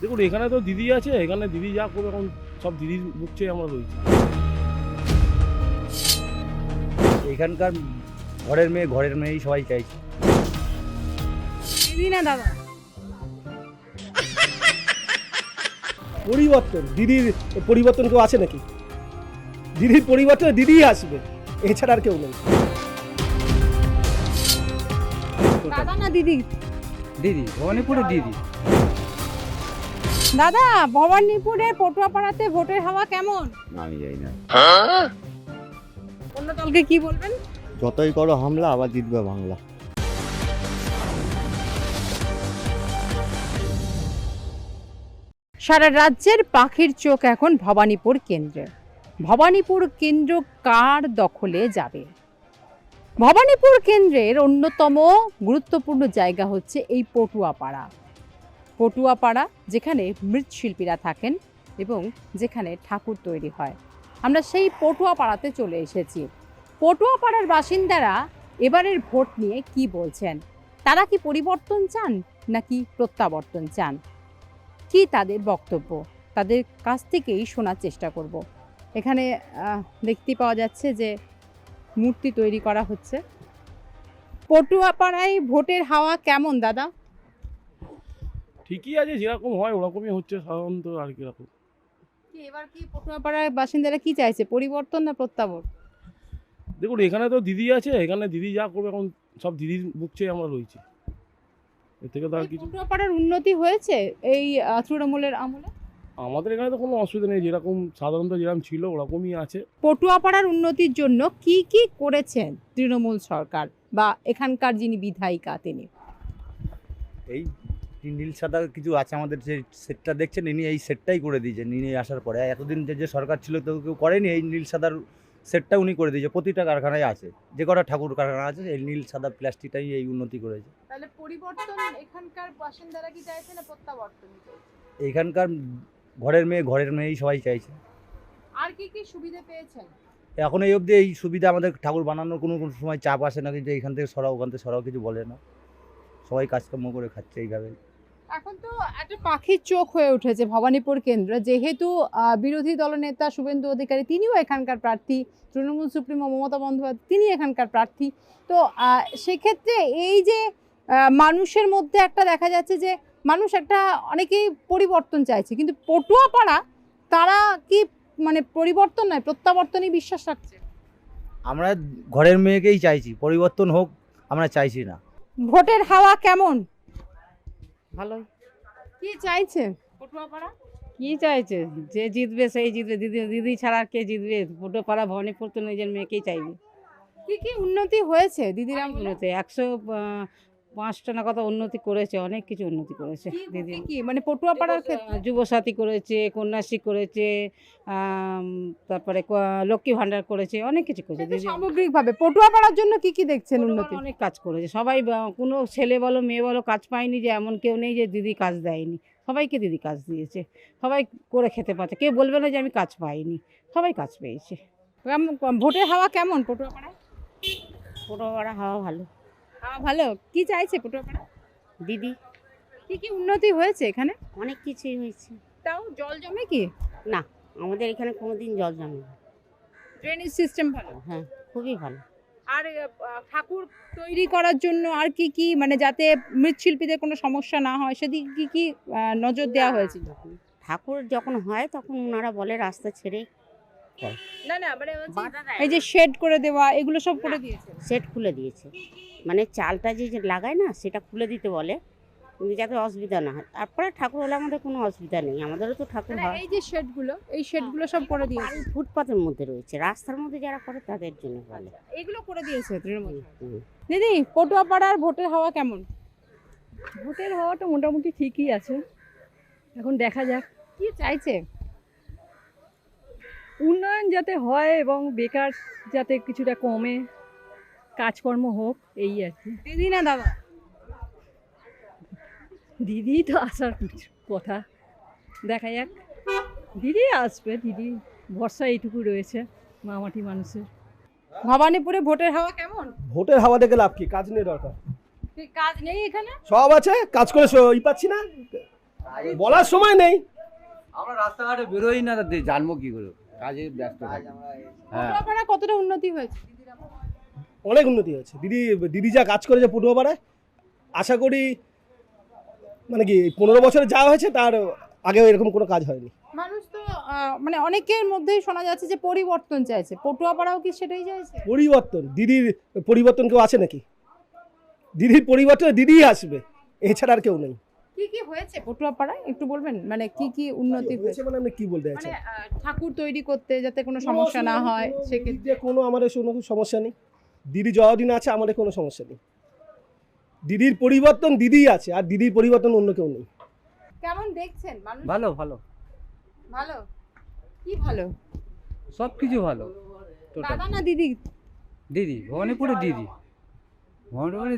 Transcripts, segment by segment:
দেখুন এখানে তো দিদি আছে, এখানে দিদি যা করবে এখন সব দিদির মুখে আমরা রয়েছি। এখানকার ঘরের মেয়েই সবাই চাইছে। দিদি না দাদা? পরিবর্তন, দিদির পরিবর্তন কেউ আছে নাকি? দিদির পরিবর্তন দিদিই আসবে, এছাড়া আর কেউ নেই। দাদা না দিদি? দিদি, ভবানীপুরের দিদি। দাদা, ভবানীপুরে পটুয়াপাড়াতে ভোটের হাওয়া কেমন? আমি যাই না। অন্য দলকে কি বলবেন? যতই করো হামলা, আবার জিতবে বাংলা। সারা রাজ্যের পাখির চোখ এখন ভবানীপুর কেন্দ্রে। ভবানীপুর কেন্দ্র কার দখলে যাবে? ভবানীপুর কেন্দ্রের অন্যতম গুরুত্বপূর্ণ জায়গা হচ্ছে এই পটুয়াপাড়া। পটুয়াপাড়া যেখানে মৃৎশিল্পীরা থাকেন এবং যেখানে ঠাকুর তৈরি হয়। আমরা সেই পটুয়াপাড়াতে চলে এসেছি। পটুয়াপাড়ার বাসিন্দারা এবারের ভোট নিয়ে কি বলছেন? তারা কি পরিবর্তন চান নাকি প্রত্যাবর্তন চান? কি তাদের বক্তব্য, তাদের কাছ থেকেই শোনার চেষ্টা করব। এখানে দেখতে পাওয়া যাচ্ছে যে মূর্তি তৈরি করা হচ্ছে। পটুয়াপাড়ায় ভোটের হাওয়া কেমন দাদা? ঠিকই আছে, যেরকম হয় ওরকমই হচ্ছে সাধারণত আর কিরকম। এবার কি পটুয়াপাড়ার বাসিন্দারা কি চাইছে, পরিবর্তন না প্রত্যাবর্তন? দেখুন এখানে তো দিদি আছে, এখানে দিদি যা করবে এখন সব দিদির মুখে আমরা রয়েছি। এর থেকে তো আর কিছু। পটুয়াপাড়ার উন্নতি হয়েছে এই তৃণমূলের আমলে? আমাদের এখানে তো কোনো অসুবিধা নেই, যেরকম সাধারণত যেরকম ছিল ওরকমই আছে। পটুয়াপাড়ার উন্নতির জন্য কি কি করেছেন তৃণমূল সরকার বা এখানকার যিনি বিধায়িকা তিনি? এই নীল সাদা কিছু আছে আমাদের, যে সেটটা দেখছেন ইনি এই সেটটাই করে দিয়েছেন। ইনি আসার পরে এতদিন যে সরকার ছিল তো কেউ করেনি, এই নীল সাদার সেটটা উনি করে দিয়েছে। প্রতিটা কারখানায় আছে, যে কটা ঠাকুর কারখানা আছে এই নীল সাদা প্লাস্টিকটাই এই উন্নতি করেছে। তাহলে পরিবর্তন এখানকার বাসিন্দারা কি চাইছে না প্রত্যাবর্তন? এইখানকার ঘরের মেয়েই সবাই চাইছে। আর কি কি সুবিধা পেয়েছেন? এখন এই অবধি এই সুবিধা, আমাদের ঠাকুর বানানোর কোনো সময় চাপ আসে না, কিন্তু এখান থেকে সরাও ওখান থেকে সরাও কিছু বলে না, সবাই কাজকর্ম করে খাচ্ছে এইভাবে। এখন তো একটা পাখির চোখ হয়ে উঠেছে ভবানীপুর কেন্দ্র, যেহেতু বিরোধী দলনেতা শুভেন্দু অধিকারী তিনিও এখানকার প্রার্থী, তৃণমূল সুপ্রিমো মমতা বন্দ্যোপাধ্যায় তিনি এখানকার প্রার্থী। তো সেক্ষেত্রে এই যে মানুষের মধ্যে একটা দেখা যাচ্ছে যে মানুষ একটা অনেকেই পরিবর্তন চাইছে, কিন্তু পটুয়াপাড়া তারা কি মানে পরিবর্তন নয় প্রত্যাবর্তনই বিশ্বাস রাখছে? আমরা ঘরের মেয়েকেই চাইছি, পরিবর্তন হোক আমরা চাইছি না। ভোটের হাওয়া কেমন? ভালোই। কি চাইছে পটুয়াপাড়া? কি চাইছে? যে জিতবে সেই জিতবে, দিদি দিদি ছাড়া আর কে জিতবে? পটুয়াপাড়া ভবানীপুর তো নিজের মেয়েকেই চাইবে। কি কি উন্নতি হয়েছে দিদিরা? উন্নতি 105টা না কত উন্নতি করেছে, অনেক কিছু উন্নতি করেছে দিদি। কি মানে পটুয়াপাড়ার ক্ষেত্রে? যুবসাথী করেছে, কন্যাশ্রী করেছে, তারপরে লক্ষ্মী ভাণ্ডার করেছে, অনেক কিছু করেছে দিদি। সামগ্রিকভাবে পটুয়াপাড়ার জন্য কি কি দেখছেন উন্নতি? অনেক কাজ করেছে সবাই, কোনো ছেলে বলো মেয়ে বলো কাজ পায়নি, যে এমন কেউ নেই যে দিদি কাজ দেয়নি। সবাইকে দিদি কাজ দিয়েছে, সবাই করে খেতে পাচ্ছে, কেউ বলবে না যে আমি কাজ পাইনি, সবাই কাজ পেয়েছে। ভোটের হাওয়া কেমন পটুয়াপাড়ায়? পটুয়াপাড়া হাওয়া ভালো। হাওয়া ভালো। কি চাইছে পটুয়াপাড়া? দিদি কি কি উন্নতি হয়েছে এখানে? অনেক কিছুই হয়েছে। তাও জল জমে কি? না, আমাদের এখানে কোনোদিন জল জমে না। ড্রেনেজ সিস্টেম ভালো? হ্যাঁ, খুবই ভালো। আর ঠাকুর তৈরি করার জন্য আর কি কি মানে যাতে মৃৎশিল্পীদের কোনো সমস্যা না হয় সেদিকে কি কি নজর দেওয়া হয়েছিল? ঠাকুর যখন হয় তখন ওনারা বলে রাস্তা ছেড়ে না না মানে এই যে শেড করে দেওয়া এগুলো সব করে দিয়েছে। সেট খুলে দিয়েছে, মানে চালটা যে লাগায় না সেটা খুলে দিতে বলে, যাতে অসুবিধা না হয়। তারপরে ঠাকুর হলে আমাদের কোনো অসুবিধা নেই, আমাদেরও তো ঠাকুর হয়। এই যে শেডগুলো, এই শেডগুলো সব করে দিয়েছে। ফুটপাতের মধ্যে রয়েছে, রাস্তার মধ্যে যারা করে তাদের জন্য বলে। এগুলো করে দিয়েছে তৃণমূল। হুম। দিদি, পটুয়াপাড়ার ভোটের হাওয়া কেমন? ভোটের হওয়াটা মোটামুটি ঠিকই আছে, এখন দেখা যাক। কি চাইছে? উন্নয়ন যাতে হয় এবং বেকার যাতে কিছুটা কমে, কাজকর্ম হোক, এই আর কি। দিদি না দাদা? দিদি তো আসার কথা, দেখা যাক। দিদি আসবে, দিদি ভরসা এইটুকু রয়েছে মামাটি মানুষের। ভবানীপুরে ভোটের হাওয়া কেমন? ভোটের হাওয়া দেখে লাভ কি? কাজ নেই দরকার, কাজ নেই এখানে? সব আছে, কাজ করে পাচ্ছি না। বলার সময় নেই। আমরা রাস্তাঘাটে বেরোই না, জানবো কি করে, কাজে ব্যস্ত থাকি। হ্যাঁ, পটুয়াপাড়া কতটা উন্নতি হয়েছে দিদির আমলে? অনেক উন্নতি হয়েছে। দিদি যা কাজ করেছে পটুয়াপাড়ায়, আশা করি মানে কি 15 বছরে যা হয়েছে তার আগেও এরকম কোনো কাজ হয়নি। মানুষ তো মানে অনেকের মধ্যেই শোনা যাচ্ছে যে পরিবর্তন চাইছে, পটুয়াপাড়াও কি সেটাই চাইছে? পরিবর্তন, দিদির পরিবর্তন কেউ আছে নাকি? দিদির পরিবর্তনে দিদিই আসবে, এছাড়া আর কেউ নেই। কি কি হয়েছে পটুয়াপাড়ায় একটু বলবেন, মানে কি কি উন্নতি হয়েছে? মানে আপনি কি বলতে মানে চাচ্ছেন? ঠাকুর তৈরি করতে যাতে কোনো সমস্যা না হয় সেক্ষেত্রে কোনো আমাদের কোনো সমস্যা নেই। দিদি যতদিন আছে আমাদের কোনো সমস্যা নেই। দিদির পরিবর্তন দিদিই আছে, আর দিদির পরিবর্তন অন্য কেউ নেই। কেমন দেখছেন মানুষ? ভালো ভালো, ভালো কি ভালো? সব কিছু ভালো। দাদা না দিদি? দিদি, ভবানীপুরে দিদি, ভবানীপুরে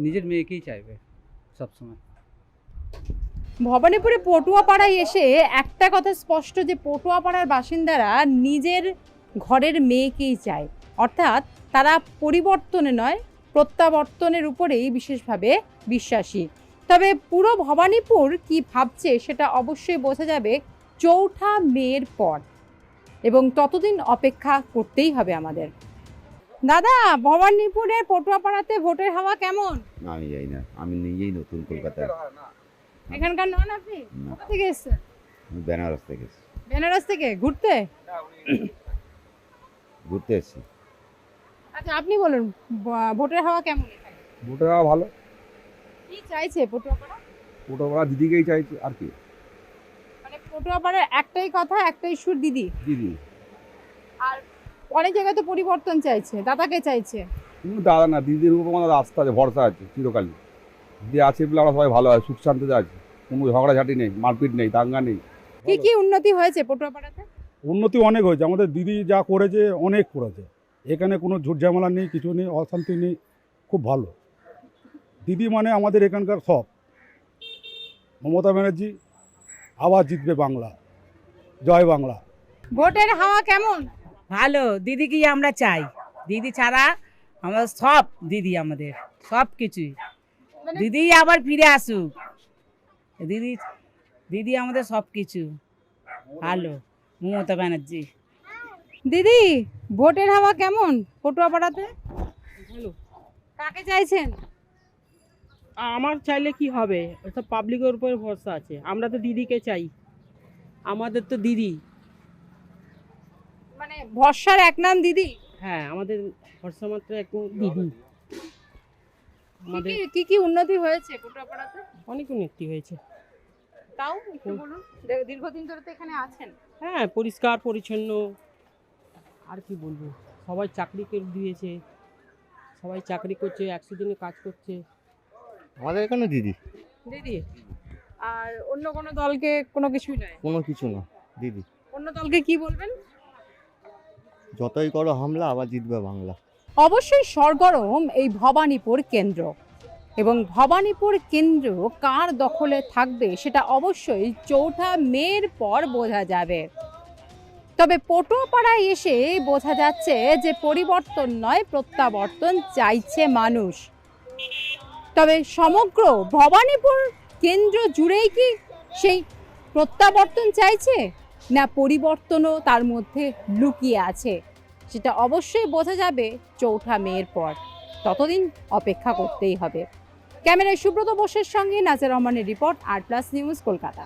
নিজের মেয়েকেই চাইবে সবসময়। ভবানীপুরে পটুয়াপাড়ায় এসে একটা কথা স্পষ্ট যে পটুয়াপাড়ার বাসিন্দারা নিজের ঘরের মেয়েকেই চায়, অর্থাৎ তারা পরিবর্তনে নয় প্রত্যাবর্তনের উপরেই বিশেষভাবে বিশ্বাসী। তবে পুরো ভবানীপুর কি ভাবছে সেটা অবশ্যই বোঝা যাবে 4 মের পর, এবং ততদিন অপেক্ষা করতেই হবে আমাদের। দাদা, ভবানীপুরের পটুয়াপাড়াতে ভোটের হাওয়া কেমন? আমি যাই না, আমি নিজেই নতুন কলকাতায়, এখানকার নন আপনি? না। কোথা থেকে এসেছেন? আমি বেনারস থেকে এসেছি। বেনারস থেকে ঘুরতে? ঘুরতে এসেছি। আচ্ছা আপনি বলুন, ভোটের হাওয়া কেমন এখানে? ভোটার ভালো, কি চাইছে পটুয়াপাড়া? ওটা দিদিকেই চাইছি আর কি। মানে পটুয়াপাড়ার একটাই কথা, একটাই সুর, দিদি। দিদি আর অনেক জায়গায় তো পরিবর্তন চাইছে, দাদাকে চাইছে। কিন্তু দাদা না, দিদির উপর আমাদের আস্থা আছে, ভরসা আছে চিরকালই। দিদি আছে বলে আমরা সবাই ভালো হয়, সুখ শান্তিতে আছি, কোনো ঝগড়াঝাটি নেই, মারপিট নেই, দাঙ্গা নেই। কি কি উন্নতি হয়েছে পটুয়াপাড়াতে? উন্নতি অনেক হয়েছে, আমাদের দিদি যা করেছে অনেক করেছে। এখানে কোনো ঝুট ঝামেলা নেই, কিছু নেই, অশান্তি নেই, খুব ভালো। দিদি মানে আমাদের এখানকার সব। মমতা ব্যানার্জি আবার জিতবে বাংলা, জয় বাংলা। ভোটের হাওয়া কেমন? ভালো, দিদিকেই আমরা চাই। দিদি ছাড়া আমরা সব, দিদি আমাদের সব কিছুই। মানে দিদি আবার ফিরে আসুক, দিদি দিদি আমাদের সব কিছু। ভালো, মমতা ব্যানার্জি। দিদি, ভোটের হাওয়া কেমন পটুয়াপাড়াতে? ভালো। কাকে চাইছেন? আমার চাইলে কি হবে, ওটা পাবলিকের উপর ভরসা আছে। আমরা তো দিদিকে চাই, আমাদের তো দিদি। মানে ভরসার এক নাম দিদি? হ্যাঁ, আমাদের ভরসা মাত্র একদম দিদি। আমাদের কি কি উন্নতি হয়েছে পটুয়াপাড়াতে? অনেক উন্নতি হয়েছে। তাও একটু বলুন, দীর্ঘদিন ধরে তো এখানে আছেন। হ্যাঁ, পরিষ্কার পরিচ্ছন্ন, আর কি বলবো, সবাই চাকরি করে দিয়েছে, সবাই চাকরি করছে, 100 দিনে কাজ করছে। আমাদের এখানে দিদি, দিদি। আর অন্য কোনো দলকে কোনো কিছুই নয়? কোনো কিছু না, দিদি। অন্য দলকে কি বলবেন? যতই করো হামলা, আবার জিতবে বাংলা। অবশ্যই সরগরম এই ভবানীপুর কেন্দ্র, এবং ভবানীপুর কেন্দ্র কার দখলে থাকবে সেটা অবশ্যই 4 মের পর বোঝা যাবে। তবে পটুয়াপাড়ায় এসে বোঝা যাচ্ছে যে পরিবর্তন নয় প্রত্যাবর্তন চাইছে মানুষ। তবে সমগ্র ভবানীপুর কেন্দ্র জুড়েই কি সেই প্রত্যাবর্তন চাইছে, না পরিবর্তনও তার মধ্যে লুকিয়ে আছে, সেটা অবশ্যই বোঝা যাবে 4 মের পর। ততদিন অপেক্ষা করতেই হবে। ক্যামেরায় সুব্রত বোসের সঙ্গে নাজের রহমানের রিপোর্ট, আর প্লাস নিউজ, কলকাতা।